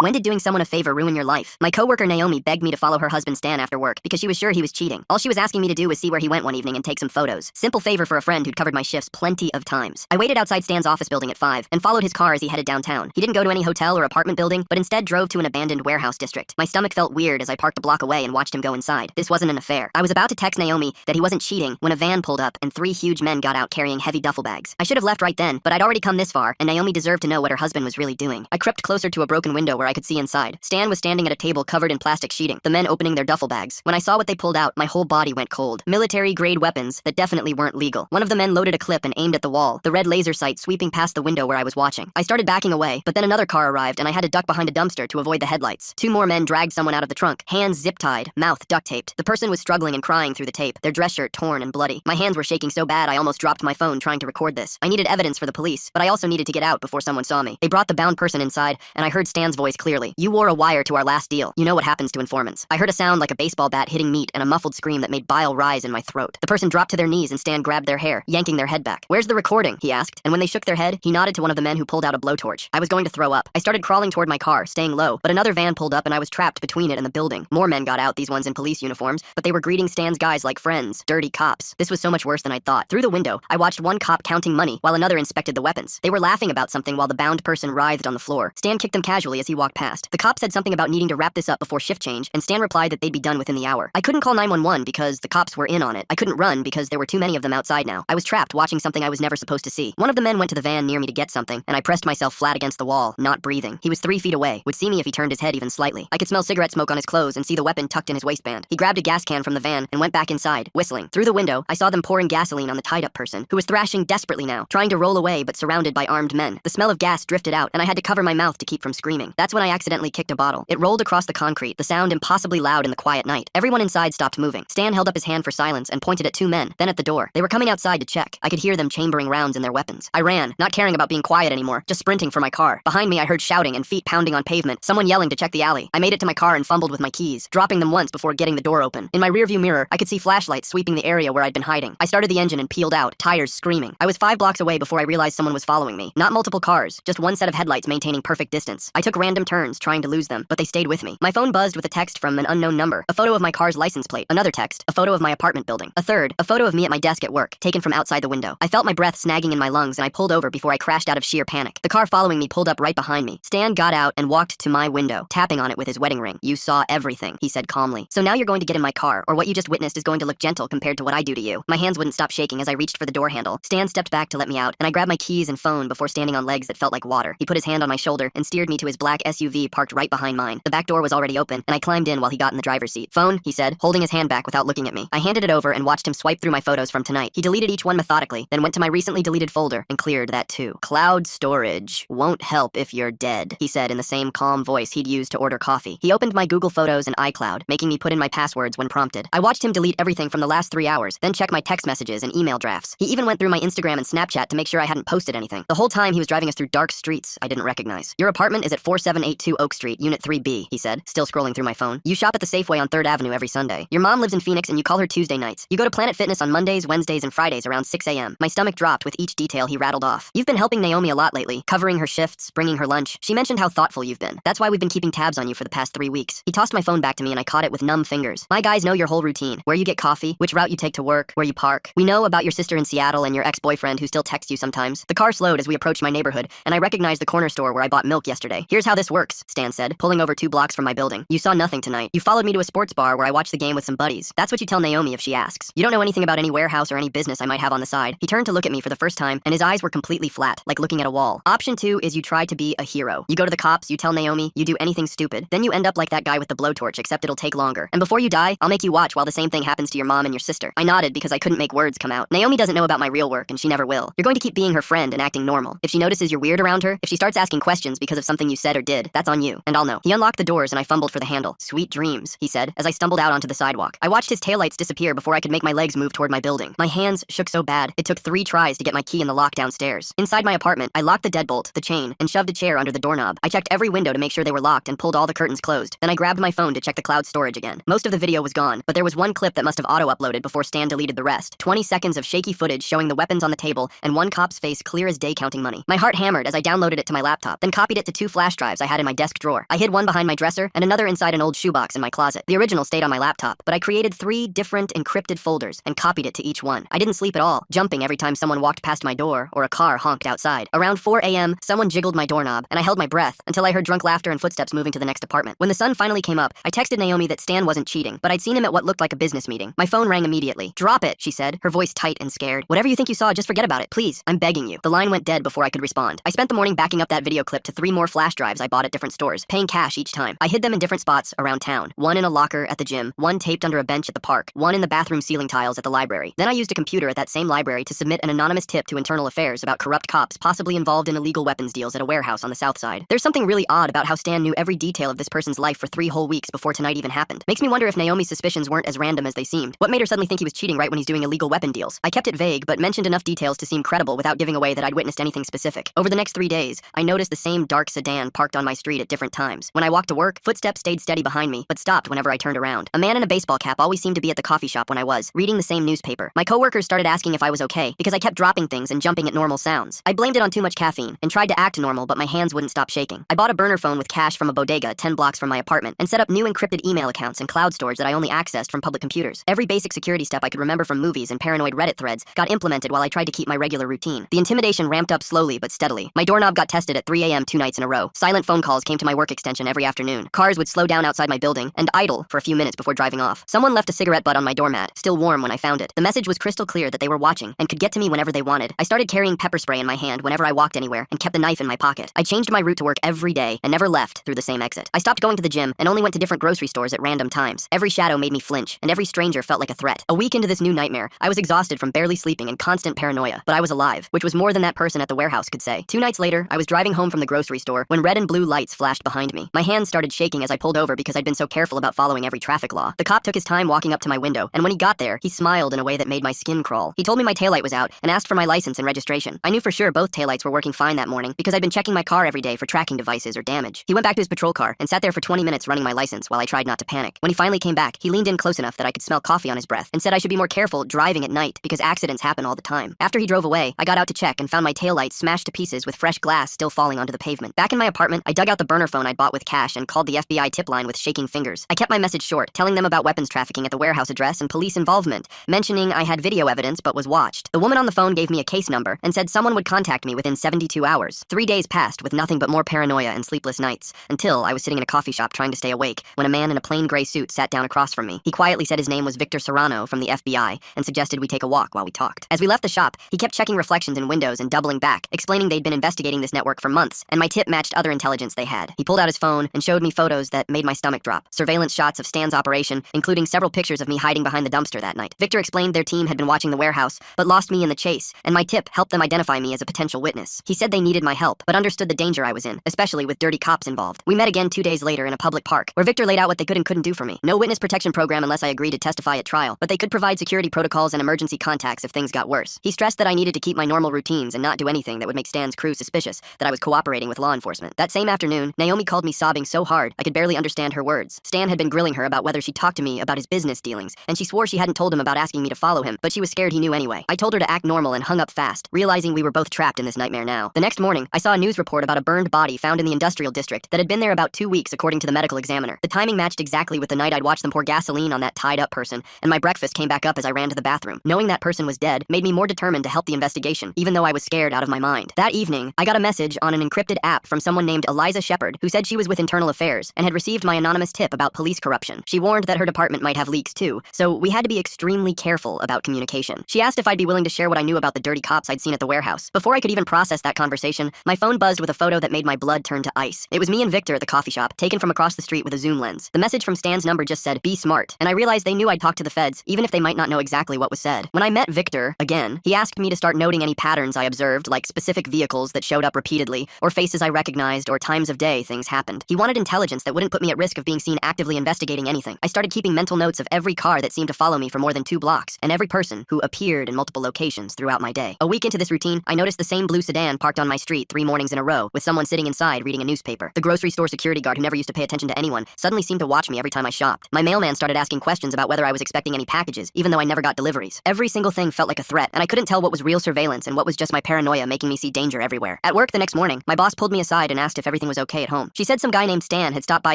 When did doing someone a favor ruin your life? My coworker Naomi begged me to follow her husband Stan after work because she was sure he was cheating. All she was asking me to do was see where he went one evening and take some photos. Simple favor for a friend who'd covered my shifts plenty of times. I waited outside Stan's office building at 5 and followed his car as he headed downtown. He didn't go to any hotel or apartment building, but instead drove to an abandoned warehouse district. My stomach felt weird as I parked a block away and watched him go inside. This wasn't an affair. I was about to text Naomi that he wasn't cheating when a van pulled up and 3 huge men got out carrying heavy duffel bags. I should have left right then, but I'd already come this far, and Naomi deserved to know what her husband was really doing. I crept closer to a broken window where I could see inside. Stan was standing at a table covered in plastic sheeting, the men opening their duffel bags. When I saw what they pulled out, my whole body went cold. Military-grade weapons that definitely weren't legal. One of the men loaded a clip and aimed at the wall, the red laser sight sweeping past the window where I was watching. I started backing away, but then another car arrived and I had to duck behind a dumpster to avoid the headlights. 2 more men dragged someone out of the trunk, hands zip-tied, mouth duct-taped. The person was struggling and crying through the tape, their dress shirt torn and bloody. My hands were shaking so bad I almost dropped my phone trying to record this. I needed evidence for the police, but I also needed to get out before someone saw me. They brought the bound person inside, and I heard Stan's voice clearly. "You wore a wire to our last deal. You know what happens to informants." I heard a sound like a baseball bat hitting meat and a muffled scream that made bile rise in my throat. The person dropped to their knees and Stan grabbed their hair, yanking their head back. "Where's the recording?" he asked, and when they shook their head, he nodded to one of the men who pulled out a blowtorch. I was going to throw up. I started crawling toward my car, staying low, but another van pulled up and I was trapped between it and the building. More men got out, these ones in police uniforms, but they were greeting Stan's guys like friends, dirty cops. This was so much worse than I'd thought. Through the window, I watched one cop counting money while another inspected the weapons. They were laughing about something while the bound person writhed on the floor. Stan kicked them casually as he walked past. The cop said something about needing to wrap this up before shift change, and Stan replied that they'd be done within the hour. I couldn't call 911 because the cops were in on it. I couldn't run because there were too many of them outside now. I was trapped watching something I was never supposed to see. One of the men went to the van near me to get something, and I pressed myself flat against the wall, not breathing. He was 3 feet away, would see me if he turned his head even slightly. I could smell cigarette smoke on his clothes and see the weapon tucked in his waistband. He grabbed a gas can from the van and went back inside, whistling. Through the window, I saw them pouring gasoline on the tied-up person, who was thrashing desperately now, trying to roll away but surrounded by armed men. The smell of gas drifted out, and I had to cover my mouth to keep from screaming. That's when I accidentally kicked a bottle. It rolled across the concrete, the sound impossibly loud in the quiet night. Everyone inside stopped moving. Stan held up his hand for silence and pointed at 2 men, then at the door. They were coming outside to check. I could hear them chambering rounds in their weapons. I ran, not caring about being quiet anymore, just sprinting for my car. Behind me, I heard shouting and feet pounding on pavement, someone yelling to check the alley. I made it to my car and fumbled with my keys, dropping them once before getting the door open. In my rearview mirror, I could see flashlights sweeping the area where I'd been hiding. I started the engine and peeled out, tires screaming. I was 5 blocks away before I realized someone was following me. Not multiple cars, just one set of headlights maintaining perfect distance. I took random turns, trying to lose them, but they stayed with me. My phone buzzed with a text from an unknown number, a photo of my car's license plate, another text, a photo of my apartment building, a third, a photo of me at my desk at work, taken from outside the window. I felt my breath snagging in my lungs and I pulled over before I crashed out of sheer panic. The car following me pulled up right behind me. Stan got out and walked to my window, tapping on it with his wedding ring. "You saw everything," he said calmly. "So now you're going to get in my car, or what you just witnessed is going to look gentle compared to what I do to you." My hands wouldn't stop shaking as I reached for the door handle. Stan stepped back to let me out, and I grabbed my keys and phone before standing on legs that felt like water. He put his hand on my shoulder and steered me to his black SUV parked right behind mine. The back door was already open, and I climbed in while he got in the driver's seat. "Phone," he said, holding his hand back without looking at me. I handed it over and watched him swipe through my photos from tonight. He deleted each one methodically, then went to my recently deleted folder and cleared that too. "Cloud storage won't help if you're dead," he said in the same calm voice he'd used to order coffee. He opened my Google Photos and iCloud, making me put in my passwords when prompted. I watched him delete everything from the last 3 hours, then check my text messages and email drafts. He even went through my Instagram and Snapchat to make sure I hadn't posted anything. The whole time he was driving us through dark streets I didn't recognize. "Your apartment is at 4782 Oak Street, Unit 3B, he said, still scrolling through my phone. "You shop at the Safeway on 3rd Avenue every Sunday. Your mom lives in Phoenix and you call her Tuesday nights. You go to Planet Fitness on Mondays, Wednesdays, and Fridays around 6 a.m. My stomach dropped with each detail he rattled off. "You've been helping Naomi a lot lately, covering her shifts, bringing her lunch. She mentioned how thoughtful you've been. That's why we've been keeping tabs on you for the past 3 weeks." He tossed my phone back to me and I caught it with numb fingers. "My guys know your whole routine, where you get coffee, which route you take to work, where you park. We know about your sister in Seattle and your ex-boyfriend who still texts you sometimes." The car slowed as we approached my neighborhood, and I recognized the corner store where I bought milk yesterday. "Here's how this works," Stan said, pulling over 2 blocks from my building. "You saw nothing tonight. You followed me to a sports bar where I watched the game with some buddies. That's what you tell Naomi if she asks. You don't know anything about any warehouse or any business I might have on the side." He turned to look at me for the first time, and his eyes were completely flat, like looking at a wall. "Option 2 is you try to be a hero. You go to the cops, you tell Naomi, you do anything stupid. Then you end up like that guy with the blowtorch, except it'll take longer. And before you die, I'll make you watch while the same thing happens to your mom and your sister." I nodded because I couldn't make words come out. "Naomi doesn't know about my real work, and she never will. You're going to keep being her friend and acting normal. If she notices you're weird around her, if she starts asking questions because of something you said or did, that's on you, and I'll know." He unlocked the doors and I fumbled for the handle. "Sweet dreams," he said, as I stumbled out onto the sidewalk. I watched his taillights disappear before I could make my legs move toward my building. My hands shook so bad, it took 3 tries to get my key in the lock downstairs. Inside my apartment, I locked the deadbolt, the chain, and shoved a chair under the doorknob. I checked every window to make sure they were locked and pulled all the curtains closed. Then I grabbed my phone to check the cloud storage again. Most of the video was gone, but there was one clip that must have auto-uploaded before Stan deleted the rest. 20 seconds of shaky footage showing the weapons on the table and one cop's face clear as day counting money. My heart hammered as I downloaded it to my laptop, then copied it to 2 flash drives I had in my desk drawer. I hid one behind my dresser and another inside an old shoebox in my closet. The original stayed on my laptop, but I created 3 different encrypted folders and copied it to each one. I didn't sleep at all, jumping every time someone walked past my door or a car honked outside. Around 4 a.m., someone jiggled my doorknob, and I held my breath until I heard drunk laughter and footsteps moving to the next apartment. When the sun finally came up, I texted Naomi that Stan wasn't cheating, but I'd seen him at what looked like a business meeting. My phone rang immediately. "Drop it," she said, her voice tight and scared. "Whatever you think you saw, just forget about it, please. I'm begging you." The line went dead before I could respond. I spent the morning backing up that video clip to 3 more flash drives I bought at different stores, paying cash each time. I hid them in different spots around town. One in a locker at the gym, one taped under a bench at the park, one in the bathroom ceiling tiles at the library. Then I used a computer at that same library to submit an anonymous tip to Internal Affairs about corrupt cops possibly involved in illegal weapons deals at a warehouse on the south side. There's something really odd about how Stan knew every detail of this person's life for 3 whole weeks before tonight even happened. Makes me wonder if Naomi's suspicions weren't as random as they seemed. What made her suddenly think he was cheating right when he's doing illegal weapon deals? I kept it vague, but mentioned enough details to seem credible without giving away that I'd witnessed anything specific. Over the next 3 days, I noticed the same dark sedan parked on my street at different times. When I walked to work, footsteps stayed steady behind me, but stopped whenever I turned around. A man in a baseball cap always seemed to be at the coffee shop when I was, reading the same newspaper. My coworkers started asking if I was okay, because I kept dropping things and jumping at normal sounds. I blamed it on too much caffeine, and tried to act normal, but my hands wouldn't stop shaking. I bought a burner phone with cash from a bodega 10 blocks from my apartment, and set up new encrypted email accounts and cloud storage that I only accessed from public computers. Every basic security step I could remember from movies and paranoid Reddit threads got implemented while I tried to keep my regular routine. The intimidation ramped up slowly but steadily. My doorknob got tested at 3 a.m. 2 nights in a row. Silent phone calls came to my work extension every afternoon. Cars would slow down outside my building and idle for a few minutes before driving off. Someone left a cigarette butt on my doormat, still warm when I found it. The message was crystal clear that they were watching and could get to me whenever they wanted. I started carrying pepper spray in my hand whenever I walked anywhere and kept the knife in my pocket. I changed my route to work every day and never left through the same exit. I stopped going to the gym and only went to different grocery stores at random times. Every shadow made me flinch, and every stranger felt like a threat. A week into this new nightmare, I was exhausted from barely sleeping and constant paranoia, but I was alive, which was more than that person at the warehouse could say. 2 nights later, I was driving home from the grocery store when red and blue lights flashed behind me. My hands started shaking as I pulled over because I'd been so careful about following every traffic law. The cop took his time walking up to my window, and when he got there, he smiled in a way that made my skin crawl. He told me my taillight was out and asked for my license and registration. I knew for sure both taillights were working fine that morning because I'd been checking my car every day for tracking devices or damage. He went back to his patrol car and sat there for 20 minutes running my license while I tried not to panic. When he finally came back, he leaned in close enough that I could smell coffee on his breath and said I should be more careful driving at night because accidents happen all the time. After he drove away, I got out to check and found my taillight smashed to pieces with fresh glass still falling onto the pavement. Back in my apartment, I dug out the burner phone I'd bought with cash and called the FBI tip line with shaking fingers. I kept my message short, telling them about weapons trafficking at the warehouse address and police involvement, mentioning I had video evidence but was watched. The woman on the phone gave me a case number and said someone would contact me within 72 hours. 3 days passed with nothing but more paranoia and sleepless nights, until I was sitting in a coffee shop trying to stay awake when a man in a plain gray suit sat down across from me. He quietly said his name was Victor Serrano from the FBI and suggested we take a walk while we talked. As we left the shop, he kept checking reflections in windows and doubling back, explaining they'd been investigating this network for months, and my tip matched other intelligence they had. He pulled out his phone and showed me photos that made my stomach drop. Surveillance shots of Stan's operation, including several pictures of me hiding behind the dumpster that night. Victor explained their team had been watching the warehouse, but lost me in the chase, and my tip helped them identify me as a potential witness. He said they needed my help, but understood the danger I was in, especially with dirty cops involved. We met again 2 days later in a public park, where Victor laid out what they could and couldn't do for me. No witness protection program unless I agreed to testify at trial, but they could provide security protocols and emergency contacts if things got worse. He stressed that I needed to keep my normal routines and not do anything that would make Stan's crew suspicious that I was cooperating with law enforcement. That same afternoon, Naomi called me sobbing so hard I could barely understand her words. Stan had been grilling her about whether she'd talked to me about his business dealings, and she swore she hadn't told him about asking me to follow him, but she was scared he knew anyway. I told her to act normal and hung up fast, realizing we were both trapped in this nightmare now. The next morning, I saw a news report about a burned body found in the industrial district that had been there about 2 weeks according to the medical examiner. The timing matched exactly with the night I'd watched them pour gasoline on that tied-up person, and my breakfast came back up as I ran to the bathroom. Knowing that person was dead made me more determined to help the investigation, even though I was scared out of my mind. That evening, I got a message on an encrypted app from someone named Eliza Shepard, who said she was with Internal Affairs and had received my anonymous tip about police corruption. She warned that her department might have leaks too, so we had to be extremely careful about communication. She asked if I'd be willing to share what I knew about the dirty cops I'd seen at the warehouse. Before I could even process that conversation, my phone buzzed with a photo that made my blood turn to ice. It was me and Victor at the coffee shop, taken from across the street with a zoom lens. The message from Stan's number just said, "Be smart," and I realized they knew I'd talk to the feds, even if they might not know exactly what was said. When I met Victor, again, he asked me to start noting any patterns I observed, like specific vehicles that showed up repeatedly, or faces I recognized, or times of day things happened. He wanted intelligence that wouldn't put me at risk of being seen actively investigating anything. I started keeping mental notes of every car that seemed to follow me for more than 2 blocks, and every person who appeared in multiple locations throughout my day. A week into this routine, I noticed the same blue sedan parked on my street 3 mornings in a row, with someone sitting inside reading a newspaper. The grocery store security guard, who never used to pay attention to anyone, suddenly seemed to watch me every time I shopped. My mailman started asking questions about whether I was expecting any packages, even though I never got deliveries. Every single thing felt like a threat, and I couldn't tell what was real surveillance and what was just my paranoia making me see danger everywhere. At work the next morning, my boss pulled me aside and asked if everything everything was okay at home. She said some guy named Stan had stopped by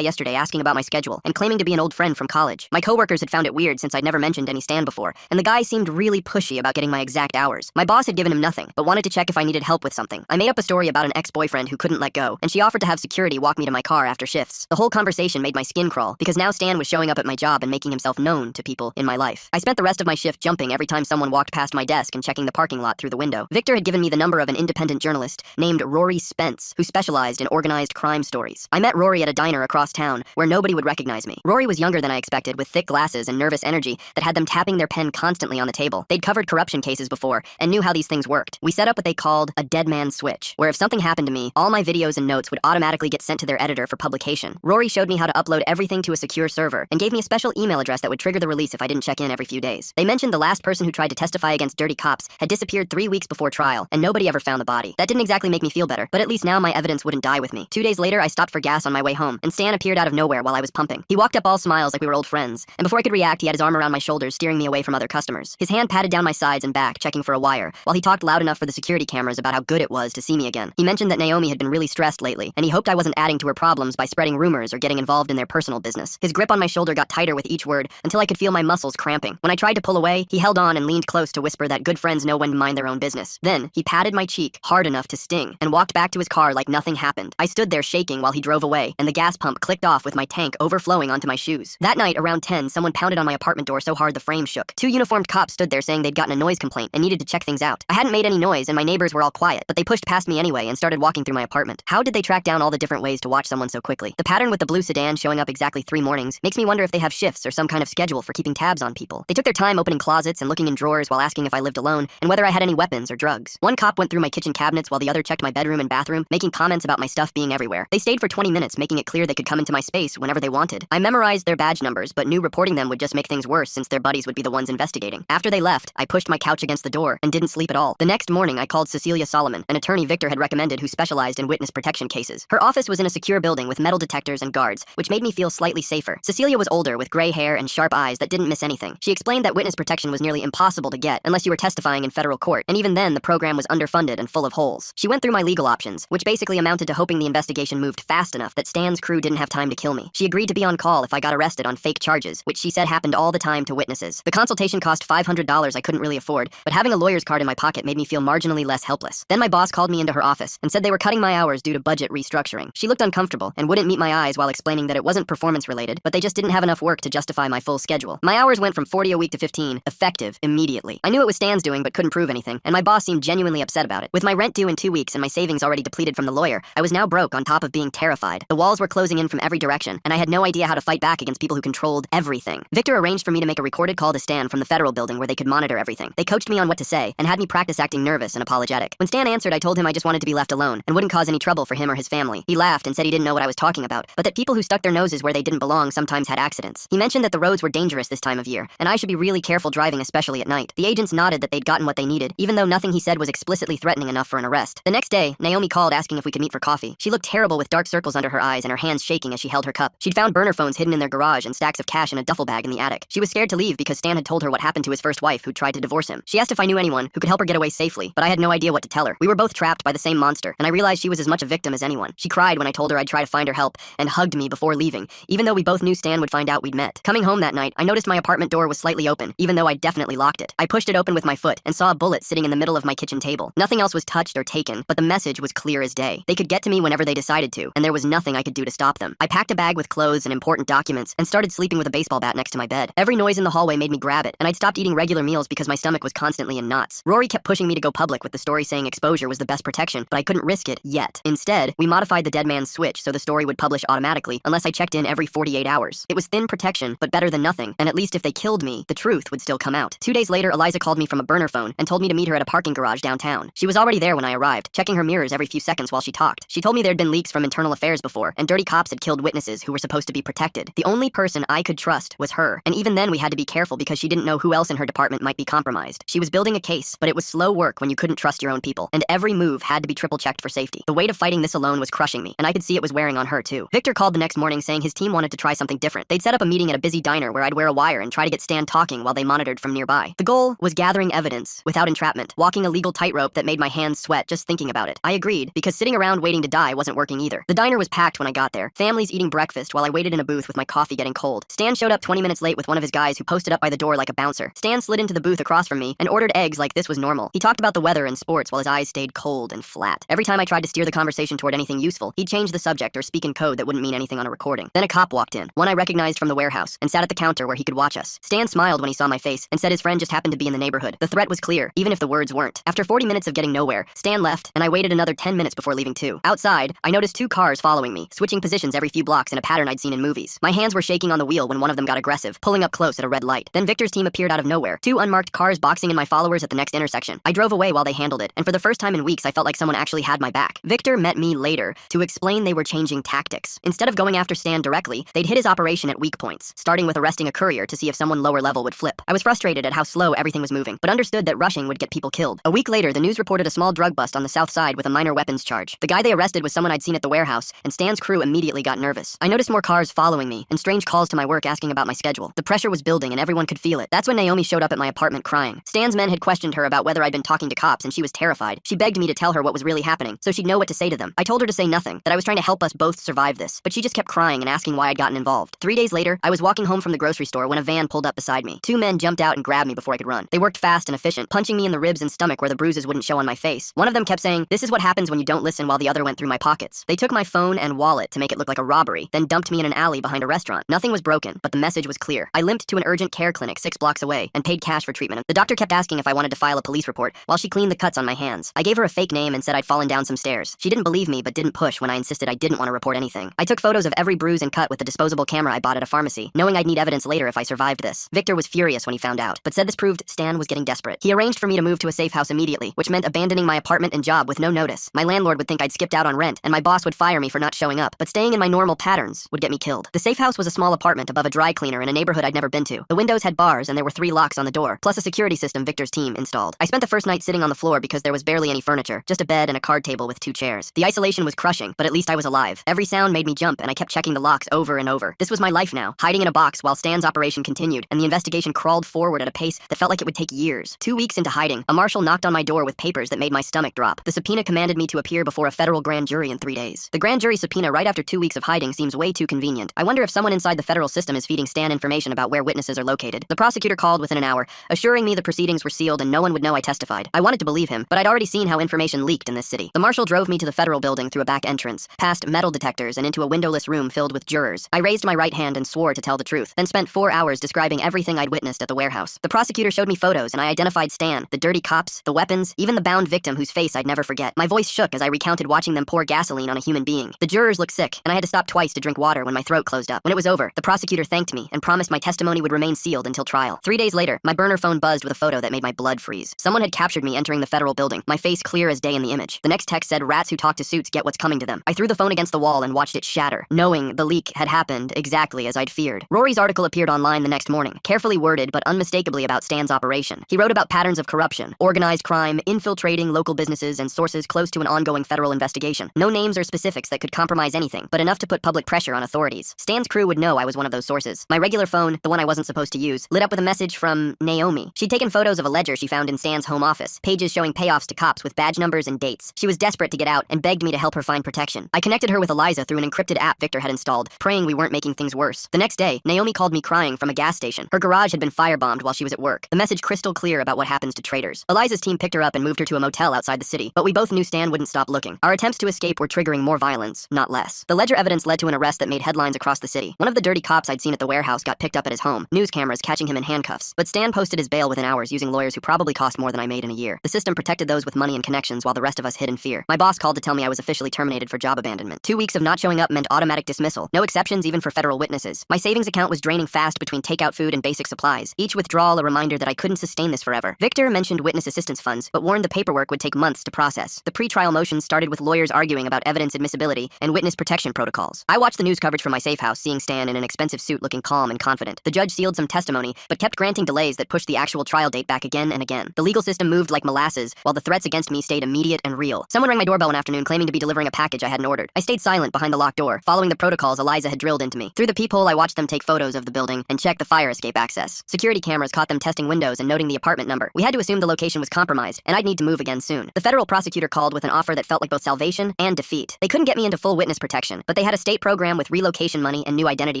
yesterday asking about my schedule and claiming to be an old friend from college. My coworkers had found it weird since I'd never mentioned any Stan before, and the guy seemed really pushy about getting my exact hours. My boss had given him nothing, but wanted to check if I needed help with something. I made up a story about an ex-boyfriend who couldn't let go, and she offered to have security walk me to my car after shifts. The whole conversation made my skin crawl, because now Stan was showing up at my job and making himself known to people in my life. I spent the rest of my shift jumping every time someone walked past my desk and checking the parking lot through the window. Victor had given me the number of an independent journalist named Rory Spence, who specialized in organized crime stories. I met Rory at a diner across town, where nobody would recognize me. Rory was younger than I expected, with thick glasses and nervous energy that had them tapping their pen constantly on the table. They'd covered corruption cases before and knew how these things worked. We set up what they called a dead man switch, where if something happened to me, all my videos and notes would automatically get sent to their editor for publication. Rory showed me how to upload everything to a secure server and gave me a special email address that would trigger the release if I didn't check in every few days. They mentioned the last person who tried to testify against dirty cops had disappeared 3 weeks before trial, and nobody ever found the body. That didn't exactly make me feel better, but at least now my evidence wouldn't die with me. 2 days later, I stopped for gas on my way home, and Stan appeared out of nowhere while I was pumping. He walked up all smiles like we were old friends, and before I could react, he had his arm around my shoulders, steering me away from other customers. His hand patted down my sides and back, checking for a wire, while he talked loud enough for the security cameras about how good it was to see me again. He mentioned that Naomi had been really stressed lately, and he hoped I wasn't adding to her problems by spreading rumors or getting involved in their personal business. His grip on my shoulder got tighter with each word until I could feel my muscles cramping. When I tried to pull away, he held on and leaned close to whisper that good friends know when to mind their own business. Then, he patted my cheek hard enough to sting and walked back to his car like nothing happened. I stood there shaking while he drove away, and the gas pump clicked off with my tank overflowing onto my shoes. That night, around 10, someone pounded on my apartment door so hard the frame shook. 2 uniformed cops stood there saying they'd gotten a noise complaint and needed to check things out. I hadn't made any noise, and my neighbors were all quiet, but they pushed past me anyway and started walking through my apartment. How did they track down all the different ways to watch someone so quickly? The pattern with the blue sedan showing up exactly 3 mornings makes me wonder if they have shifts or some kind of schedule for keeping tabs on people. They took their time opening closets and looking in drawers while asking if I lived alone and whether I had any weapons or drugs. One cop went through my kitchen cabinets while the other checked my bedroom and bathroom, making comments about my stuff being everywhere. They stayed for 20 minutes, making it clear they could come into my space whenever they wanted. I memorized their badge numbers, but knew reporting them would just make things worse since their buddies would be the ones investigating. After they left, I pushed my couch against the door and didn't sleep at all. The next morning, I called Cecilia Solomon, an attorney Victor had recommended who specialized in witness protection cases. Her office was in a secure building with metal detectors and guards, which made me feel slightly safer. Cecilia was older, with gray hair and sharp eyes that didn't miss anything. She explained that witness protection was nearly impossible to get unless you were testifying in federal court, and even then, the program was underfunded and full of holes. She went through my legal options, which basically amounted to hoping the investigation moved fast enough that Stan's crew didn't have time to kill me. She agreed to be on call if I got arrested on fake charges, which she said happened all the time to witnesses. The consultation cost $500 I couldn't really afford, but having a lawyer's card in my pocket made me feel marginally less helpless. Then my boss called me into her office and said they were cutting my hours due to budget restructuring. She looked uncomfortable and wouldn't meet my eyes while explaining that it wasn't performance related, but they just didn't have enough work to justify my full schedule. My hours went from 40 a week to 15, effective immediately. I knew it was Stan's doing but couldn't prove anything, and my boss seemed genuinely upset about it. With my rent due in 2 weeks and my savings already depleted from the lawyer, I was now broke on top of being terrified. The walls were closing in from every direction, and I had no idea how to fight back against people who controlled everything. Victor arranged for me to make a recorded call to Stan from the federal building where they could monitor everything. They coached me on what to say and had me practice acting nervous and apologetic. When Stan answered, I told him I just wanted to be left alone and wouldn't cause any trouble for him or his family. He laughed and said he didn't know what I was talking about, but that people who stuck their noses where they didn't belong sometimes had accidents. He mentioned that the roads were dangerous this time of year, and I should be really careful driving, especially at night. The agents nodded that they'd gotten what they needed, even though nothing he said was explicitly threatening enough for an arrest. The next day, Naomi called asking if we could meet for coffee. She looked terrible with dark circles under her eyes and her hands shaking as she held her cup. She'd found burner phones hidden in their garage and stacks of cash in a duffel bag in the attic. She was scared to leave because Stan had told her what happened to his first wife who tried to divorce him. She asked if I knew anyone who could help her get away safely, but I had no idea what to tell her. We were both trapped by the same monster, and I realized she was as much a victim as anyone. She cried when I told her I'd try to find her help and hugged me before leaving, even though we both knew Stan would find out we'd met. Coming home that night, I noticed my apartment door was slightly open, even though I'd definitely locked it. I pushed it open with my foot and saw a bullet sitting in the middle of my kitchen table. Nothing else was touched or taken, but the message was clear as day. They could get to me whenever they decided to, and there was nothing I could do to stop them. I packed a bag with clothes and important documents and started sleeping with a baseball bat next to my bed. Every noise in the hallway made me grab it, and I'd stopped eating regular meals because my stomach was constantly in knots. Rory kept pushing me to go public with the story saying exposure was the best protection, but I couldn't risk it yet. Instead, we modified the dead man's switch so the story would publish automatically unless I checked in every 48 hours. It was thin protection, but better than nothing, and at least if they killed me, the truth would still come out. 2 days later, Eliza called me from a burner phone and told me to meet her at a parking garage downtown. She was already there when I arrived, checking her mirrors every few seconds while she talked. She told me there'd been leaks from internal affairs before, and dirty cops had killed witnesses who were supposed to be protected. The only person I could trust was her, and even then we had to be careful because she didn't know who else in her department might be compromised. She was building a case, but it was slow work when you couldn't trust your own people, and every move had to be triple-checked for safety. The weight of fighting this alone was crushing me, and I could see it was wearing on her too. Victor called the next morning saying his team wanted to try something different. They'd set up a meeting at a busy diner where I'd wear a wire and try to get Stan talking while they monitored from nearby. The goal was gathering evidence without entrapment, walking a legal tightrope that made my hands sweat just thinking about it. I agreed, because sitting around waiting to die wasn't working either. The diner was packed when I got there, families eating breakfast while I waited in a booth with my coffee getting cold. Stan showed up 20 minutes late with one of his guys who posted up by the door like a bouncer. Stan slid into the booth across from me and ordered eggs like this was normal. He talked about the weather and sports while his eyes stayed cold and flat. Every time I tried to steer the conversation toward anything useful, he'd change the subject or speak in code that wouldn't mean anything on a recording. Then a cop walked in, one I recognized from the warehouse, and sat at the counter where he could watch us. Stan smiled when he saw my face and said his friend just happened to be in the neighborhood. The threat was clear, even if the words weren't. After 40 minutes of getting nowhere, Stan left, and I waited another 10 minutes before leaving too. Outside, I noticed 2 cars following me, switching positions every few blocks in a pattern I'd seen in movies. My hands were shaking on the wheel when one of them got aggressive, pulling up close at a red light. Then Victor's team appeared out of nowhere, 2 unmarked cars boxing in my followers at the next intersection. I drove away while they handled it, and for the first time in weeks I felt like someone actually had my back. Victor met me later to explain they were changing tactics. Instead of going after Stan directly, they'd hit his operation at weak points, starting with arresting a courier to see if someone lower level would flip. I was frustrated at how slow everything was moving, but understood that rushing would get people killed. A week later, the news reported a small drug bust on the south side with a minor weapons charge. The guy they arrested was someone I'd seen at the warehouse, and Stan's crew immediately got nervous. I noticed more cars following me, and strange calls to my work asking about my schedule. The pressure was building, and everyone could feel it. That's when Naomi showed up at my apartment crying. Stan's men had questioned her about whether I'd been talking to cops, and she was terrified. She begged me to tell her what was really happening, so she'd know what to say to them. I told her to say nothing, that I was trying to help us both survive this, but she just kept crying and asking why I'd gotten involved. 3 days later, I was walking home from the grocery store when a van pulled up beside me. 2 men jumped out and grabbed me before I could run. They worked fast and efficient, punching me in the ribs and stomach where the bruises wouldn't show on my face. One of them kept saying, "This is what happens when you don't listen," while the other went through my pockets. They took my phone and wallet to make it look like a robbery, then dumped me in an alley behind a restaurant. Nothing was broken, but the message was clear. I limped to an urgent care clinic 6 blocks away and paid cash for treatment. The doctor kept asking if I wanted to file a police report while she cleaned the cuts on my hands. I gave her a fake name and said I'd fallen down some stairs. She didn't believe me but didn't push when I insisted I didn't want to report anything. I took photos of every bruise and cut with the disposable camera I bought at a pharmacy, knowing I'd need evidence later if I survived this. Victor was furious when he found out, but said this proved Stan was getting desperate. He arranged for me to move to a safe house immediately, which meant abandoning my apartment and job with no notice. My landlord would think I'd skipped out on rent, and my boss would fire me for not showing up, but staying in my normal patterns would get me killed. The safe house was a small apartment above a dry cleaner in a neighborhood I'd never been to. The windows had bars, and there were 3 locks on the door, plus a security system Victor's team installed. I spent the first night sitting on the floor because there was barely any furniture, just a bed and a card table with 2 chairs. The isolation was crushing, but at least I was alive. Every sound made me jump, and I kept checking the locks over and over. This was my life now, hiding in a box while Stan's operation continued, and the investigation crawled forward at a pace that felt like it would take years. 2 weeks into hiding, a marshal knocked on my door with papers that made my stomach drop. The subpoena commanded me to appear before a federal grand jury in 3 days. The grand jury subpoena right after 2 weeks of hiding seems way too convenient. I wonder if someone inside the federal system is feeding Stan information about where witnesses are located. The prosecutor called within an hour, assuring me the proceedings were sealed and no one would know I testified. I wanted to believe him, but I'd already seen how information leaked in this city. The marshal drove me to the federal building through a back entrance, past metal detectors and into a windowless room filled with jurors. I raised my right hand and swore to tell the truth, then spent 4 hours describing everything I'd witnessed at the warehouse. The prosecutor showed me photos and I identified Stan, the dirty cops, the weapons, even the bound victim whose face I'd never forget. My voice shook as I recounted watching them pour gasoline on a human being. The jurors looked sick, and I had to stop twice to drink water when my throat closed up. When it was over, the prosecutor thanked me and promised my testimony would remain sealed until trial. 3 days later, my burner phone buzzed with a photo that made my blood freeze. Someone had captured me entering the federal building, my face clear as day in the image. The next text said, "Rats who talk to suits get what's coming to them." I threw the phone against the wall and watched it shatter, knowing the leak had happened exactly as I'd feared. Rory's article appeared online the next morning, carefully worded but unmistakably about Stan's operation. He wrote about patterns of corruption, organized crime, infiltrating local businesses, and sources close to an ongoing federal investigation. No names or specifics that could compromise anything, but enough to put public pressure on authorities. Stan's crew would know I was one of those sources. My regular phone, the one I wasn't supposed to use, lit up with a message from Naomi. She'd taken photos of a ledger she found in Stan's home office, pages showing payoffs to cops with badge numbers and dates. She was desperate to get out and begged me to help her find protection. I connected her with Eliza through an encrypted app Victor had installed, praying we weren't making things worse. The next day, Naomi called me crying from a gas station. Her garage had been firebombed while she was at work. The message crystal clear about what happens to traitors. Eliza's team picked her up and moved her to a motel outside the city, but we both knew Stan wouldn't stop looking. Our attempts to escape were triggering more violence, not less. The ledger evidence led to an arrest that made headlines across the city. One of the dirty cops I'd seen at the warehouse got picked up at his home, news cameras catching him in handcuffs. But Stan posted his bail within hours using lawyers who probably cost more than I made in a year. The system protected those with money and connections while the rest of us hid in fear. My boss called to tell me I was officially terminated for job abandonment. 2 weeks of not showing up meant automatic dismissal. No exceptions even for federal witnesses. My savings account was draining fast between takeout food and basic supplies. Each withdrawal a reminder that I couldn't sustain this forever. Victor mentioned witness assistance funds, but warned the paperwork would take months to process. The pre-trial motions started with lawyers arguing about evidence admissibility and witness protection protocols. I watched the news coverage from my safe house, seeing Stan in an expensive suit looking calm and confident. The judge sealed some testimony, but kept granting delays that pushed the actual trial date back again and again. The legal system moved like molasses, while the threats against me stayed immediate and real. Someone rang my doorbell one afternoon claiming to be delivering a package I hadn't ordered. I stayed silent behind the locked door, following the protocols Eliza had drilled into me. Through the peephole, I watched them take photos of the building and check the fire escape access. Security cameras caught them testing windows and noting the apartment number. We had to assume the location was compromised, and I'd need to move again soon. The federal prosecutor called with an offer that felt like both salvation and defeat. They couldn't get me into full witness protection, but they had a state program with relocation money and new identity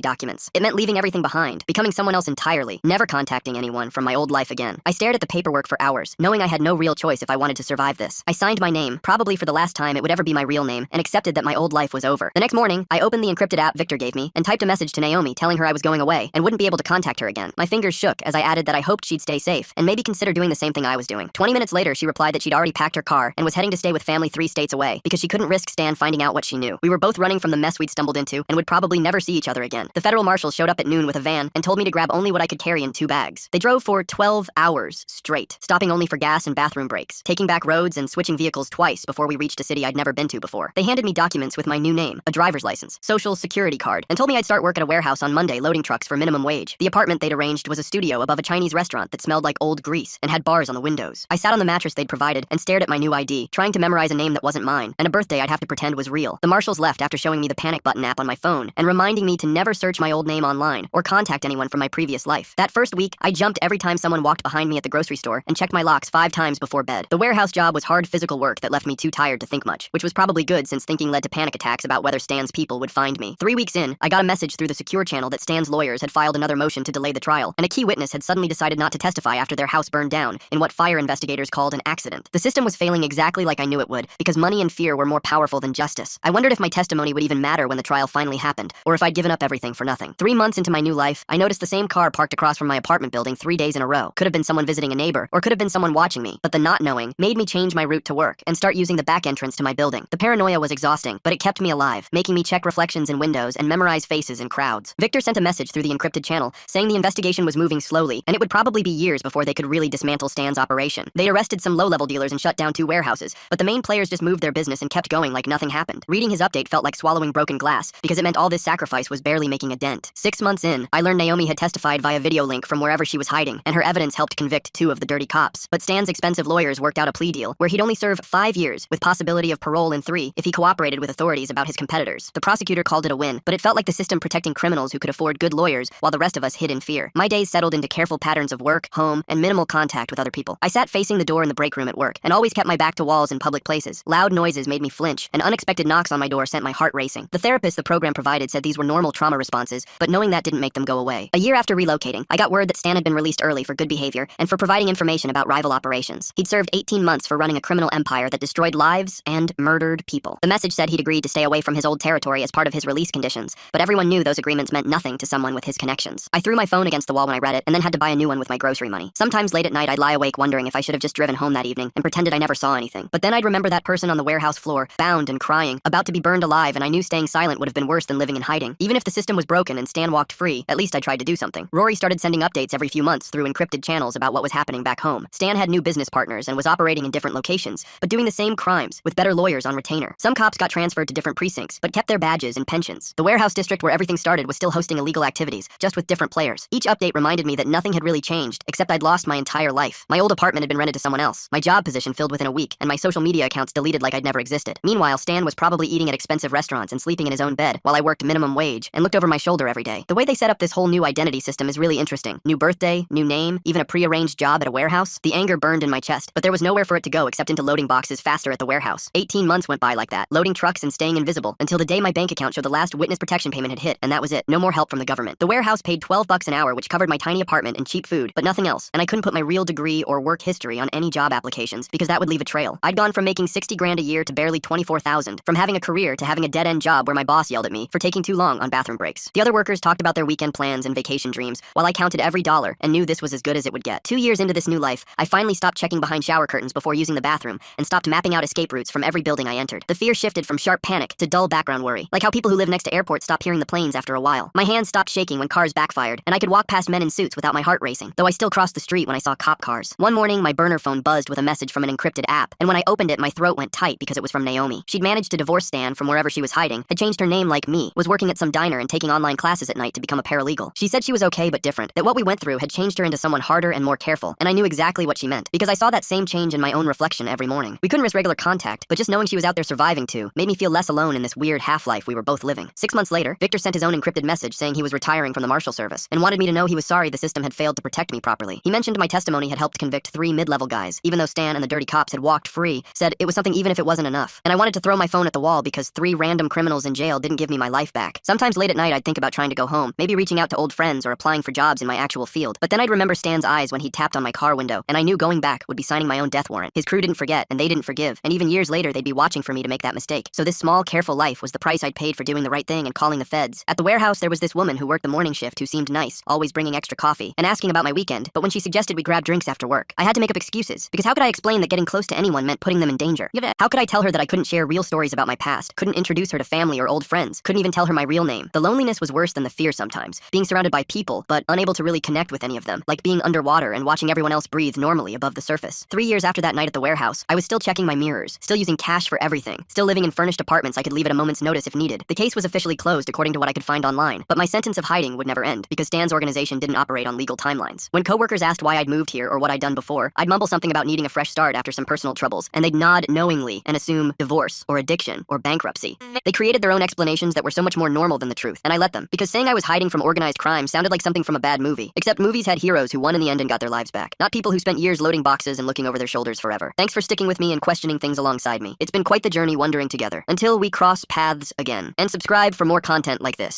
documents. It meant leaving everything behind, becoming someone else entirely, never contacting anyone from my old life again. I stared at the paperwork for hours, knowing I had no real choice if I wanted to survive this. I signed my name, probably for the last time it would ever be my real name, and accepted that my old life was over. The next morning, I opened the encrypted app Victor gave me and typed a message to Naomi telling her I was going away and wouldn't be able to contact her again. My fingers shook as I added that I hoped she'd stay safe and maybe consider doing the same thing I was doing. 20 minutes later, she replied that she'd already packed her car and was heading to stay with family 3 states away because she couldn't risk Stan finding out what she knew. We were both running from the mess we'd stumbled into and would probably never see each other again. The federal marshals showed up at noon with a van and told me to grab only what I could carry in 2 bags. They drove for 12 hours straight, stopping only for gas and bathroom breaks, taking back roads and switching vehicles twice before we reached a city I'd never been to before. They handed me documents with my new name, a driver's license, social security card, and told me I'd start work at a warehouse on Monday loading trucks for minimum wage. The apartment they'd arranged was a studio above a Chinese restaurant that smelled like old grease and had bars on the windows. I sat on the mattress they'd provided and stared at my new ID, trying to memorize a name that wasn't mine and a birthday I'd have to pretend was real. The marshals left after showing me the panic button app on my phone and reminding me to never search my old name online or contact anyone from my previous life. That first week, I jumped every time someone walked behind me at the grocery store and checked my locks 5 times before bed. The warehouse job was hard physical work that left me too tired to think much, which was probably good since thinking led to panic attacks about whether Stan's people would find me. 3 weeks in, I got a message through the secure channel that Stan's lawyers had filed another motion to delay the trial, and a key witness had suddenly decided not to testify after their house burned down in what fire investigators called an accident. The system was failing exactly like I knew it would, because money and fear were more powerful than justice. I wondered if my testimony would even matter when the trial finally happened, or if I'd given up everything for nothing. 3 months into my new life, I noticed the same car parked across from my apartment building 3 days in a row. Could have been someone visiting a neighbor, or could have been someone watching me, but the not knowing made me change my route to work and start using the back entrance to my building. The paranoia was exhausting, but it kept me alive, making me check reflections in windows and memorize faces in crowds. Victor sent a message through the encrypted channel saying the investigation was moving slowly, and it would probably be years before they could really dismantle Stan's operation. They arrested some low-level dealers and shut down 2 warehouses, but the main players just moved their business and kept going like nothing happened. Reading his update felt like swallowing broken glass, because it meant all this sacrifice was barely making a dent. 6 months in, I learned Naomi had testified via video link from wherever she was hiding, and her evidence helped convict 2 of the dirty cops. But Stan's expensive lawyers worked out a plea deal where he'd only serve 5 years, with possibility of parole in 3 if he cooperated with authorities about his competitors. The prosecutor called it a win, but it felt like the system protecting criminals who could afford good lawyers while the rest of us hid in fear. My days settled into careful patterns of work, home, and minimal contact with other people. I sat facing the door in the break room at work, and always kept my back to walls in public places. Loud noises made me flinch, and unexpected knocks on my door sent my heart racing. The therapist the program provided said these were normal trauma responses, but knowing that didn't make them go away. A year after relocating, I got word that Stan had been released early for good behavior and for providing information about rival operations. He'd served 18 months for running a criminal empire that destroyed lives and murdered people. The message said he'd agreed to stay away from his old territory as part of his release conditions, but everyone knew those agreements meant nothing to someone with his connections. I threw my phone against the wall when I read it, and then had to buy a new one with my grocery money. Sometimes late at night I'd lie awake wondering if I should have just driven home that evening and pretended I never saw anything. But then I'd remember that person on the warehouse floor, bound and crying, about to be burned alive, and I knew staying silent would have been worse than living in hiding. Even if the system was broken and Stan walked free, at least I tried to do something. Rory started sending updates every few months through encrypted channels about what was happening back home. Stan had new business partners and was operating in different locations, but doing the same crimes, with better lawyers on retainer. Some cops got transferred to different precincts, but kept their badges and pensions. The warehouse district where everything started was still hosting illegal activities, just with different players. Each update reminded me that nothing had really changed, except I'd lost my entire life. My old apartment had been rented to someone else, my job position filled within a week, and my social media accounts deleted like I'd never existed. Meanwhile, Stan was probably eating at expensive restaurants and sleeping in his own bed, while I worked minimum wage and looked over my shoulder every day. The way they set up this whole new identity system is really interesting. New birthday, new name, even a prearranged job at a warehouse. The anger burned in my chest, but there was nowhere for it to go except into loading boxes faster at the warehouse. 18 months went by like that, loading trucks and staying invisible, until the day my bank account showed the last witness protection payment had hit, and that was it. No more help from the government. The warehouse paid $12 an hour, which covered my tiny apartment and cheap food, but nothing else, and I couldn't put my real degree or work history on any job applications because that would leave a trail. I'd gone from making 60 grand a year to barely 24,000, from having a career to having a dead-end job where my boss yelled at me for taking too long on bathroom breaks. The other workers talked about their weekend plans and vacation dreams, while I counted every dollar and knew this was as good as it would get. 2 years into this new life, I finally stopped checking behind shower curtains before using the bathroom and stopped mapping out escape routes from every building I entered. The fear shifted from sharp panic to dull background worry, like how people who live next to airports stop hearing the planes after a while. My hands stopped shaking when cars backfired, and I could walk past men in suits without my heart racing, though I still crossed the street when I saw cop cars. One morning, my burner phone buzzed with a message from an encrypted app, and when I opened it, my throat went tight because it was from Naomi. She'd managed to divorce Stan from wherever she was hiding, had changed her name like me, was working at some diner and taking online classes at night to become a paralegal. She said she was okay but different, that what we went through had changed her into someone harder and more careful, and I knew exactly what she meant, because I saw that same change in my own reflection every morning. We couldn't risk regular contact, but just knowing she was out there surviving too made me feel less alone in this weird half-life we were both living. 6 months later, Victor sent his own encrypted message saying he was retiring from the Marshal Service, and wanted me to know he was sorry the system had failed to protect me properly. He mentioned my testimony had helped convict 3 mid-level guys, even though Stan and the dirty cops had walked free, said it was something even if it wasn't enough. And I wanted to throw my phone at the wall because 3 random criminals in jail didn't give me my life back. Sometimes late at night I'd think about trying to go home, maybe reaching out to old friends or applying for jobs in my actual field. But then I'd remember Stan's eyes when he tapped on my car window, and I knew going back would be signing my own death warrant. His crew didn't forget, and they didn't forgive, and even years later they'd be watching for me to make that mistake. So this small, careful life was the price I'd paid for doing the right thing and calling the feds. At the warehouse there was this woman who worked the morning shift who seemed nice, always bringing extra coffee, and asking about my weekend, but when she suggested we grab drinks after work, I had to make up excuses, because how could I explain that getting close to anyone meant putting them in danger? How could I tell her that I couldn't share real stories about my past, couldn't introduce her to family or old friends, couldn't even tell her my real name? The loneliness was worse than the fear sometimes, being surrounded by people, but unable to really connect with any of them, like being underwater and watching everyone else breathe normally above the surface. 3 years after that night at the warehouse, I was still checking my mirrors, still using cash for everything, still living in furnished apartments I could leave at a moment's notice if needed. The case was officially closed according to what I could find online, but my sentence of hiding would never end, because Stan's organization didn't operate on legal timelines. When coworkers asked why I'd moved here or what I'd done before, I'd mumble something about needing a fresh start after some personal troubles, and they'd nod knowingly and assume divorce or addiction or bankruptcy. They created their own explanations that were so much more normal than the truth, and I let them, because saying I was hiding from organized crime sounded like something from a bad movie. Except movies had heroes who won in the end and got their lives back, not people who spent years loading boxes and looking over their shoulders forever. Thanks for sticking with me and questioning things alongside me. It's been quite the journey wondering together. Until we cross paths again. And subscribe for more content like this.